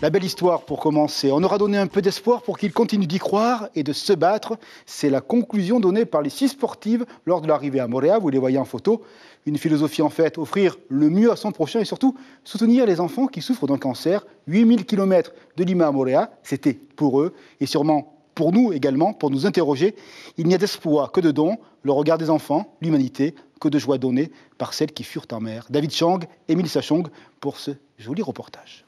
La belle histoire pour commencer. On aura donné un peu d'espoir pour qu'ils continuent d'y croire et de se battre. C'est la conclusion donnée par les 6 sportives lors de l'arrivée à Moorea. Vous les voyez en photo. Une philosophie en fait, offrir le mieux à son prochain et surtout soutenir les enfants qui souffrent d'un cancer. 8000 km de Lima à Moorea, c'était pour eux et sûrement pour nous également, pour nous interroger. Il n'y a d'espoir que de dons, le regard des enfants, l'humanité, que de joie donnée par celles qui furent en mer. David Chang, Émile Sachong pour ce joli reportage.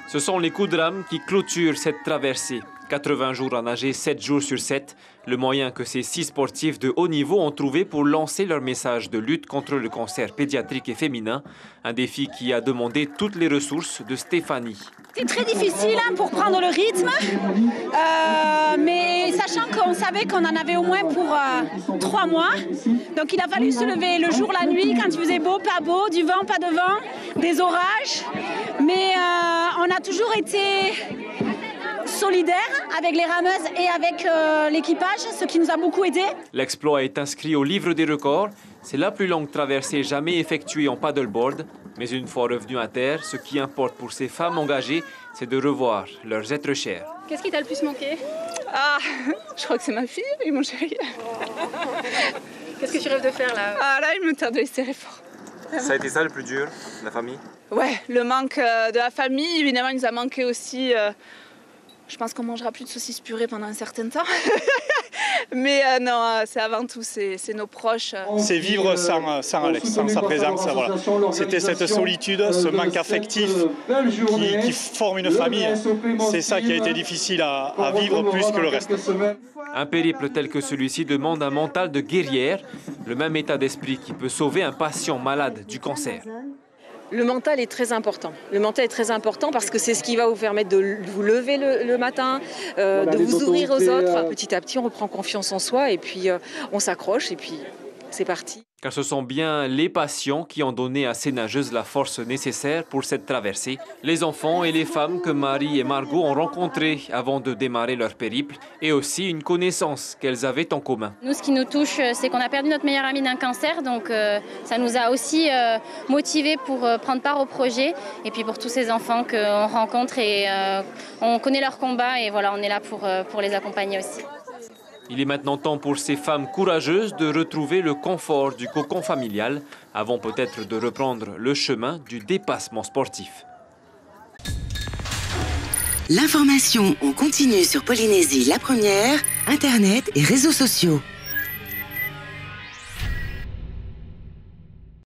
Ce sont les coups de rame qui clôturent cette traversée. 80 jours à nager, 7 jours sur 7. Le moyen que ces 6 sportifs de haut niveau ont trouvé pour lancer leur message de lutte contre le cancer pédiatrique et féminin. Un défi qui a demandé toutes les ressources de Stéphanie. C'est très difficile pour prendre le rythme, mais sachant qu'on savait qu'on en avait au moins pour 3 mois. Donc il a fallu se lever le jour, la nuit, quand il faisait beau, pas beau, du vent, pas de vent, des orages. Mais on a toujours été solidaires avec les rameuses et avec l'équipage, ce qui nous a beaucoup aidés. L'exploit est inscrit au livre des records. C'est la plus longue traversée jamais effectuée en paddleboard. Mais une fois revenue à terre, ce qui importe pour ces femmes engagées, c'est de revoir leurs êtres chers. Qu'est-ce qui t'a le plus manqué? Ah, je crois que c'est ma fille et mon chéri. Qu'est-ce que tu rêves de faire là? Ah là, il me tarde de les serrer fort. Ça a été ça le plus dur, la famille? Ouais, le manque de la famille, évidemment, il nous a manqué aussi. Je pense qu'on mangera plus de saucisses purées pendant un certain temps. Mais non, c'est avant tout, c'est nos proches. C'est vivre sans Alex, sans sa présence. Voilà. C'était cette solitude, ce manque affectif qui forme une famille. C'est ça qui a été difficile à vivre plus que le reste. Un périple tel que celui-ci demande un mental de guerrière, le même état d'esprit qui peut sauver un patient malade du cancer. Le mental est très important. Le mental est très important parce que c'est ce qui va vous permettre de vous lever le matin, de vous ouvrir aux autres. Petit à petit, on reprend confiance en soi et puis on s'accroche et puis c'est parti. Car ce sont bien les patients qui ont donné à ces nageuses la force nécessaire pour cette traversée. Les enfants et les femmes que Marie et Margot ont rencontrés avant de démarrer leur périple et aussi une connaissance qu'elles avaient en commun. Nous, ce qui nous touche, c'est qu'on a perdu notre meilleure amie d'un cancer. Donc ça nous a aussi motivés pour prendre part au projet. Et puis pour tous ces enfants qu'on rencontre et on connaît leur combat. Et voilà, on est là pour les accompagner aussi. Il est maintenant temps pour ces femmes courageuses de retrouver le confort du cocon familial avant peut-être de reprendre le chemin du dépassement sportif. L'information en continu sur Polynésie la première, Internet et réseaux sociaux.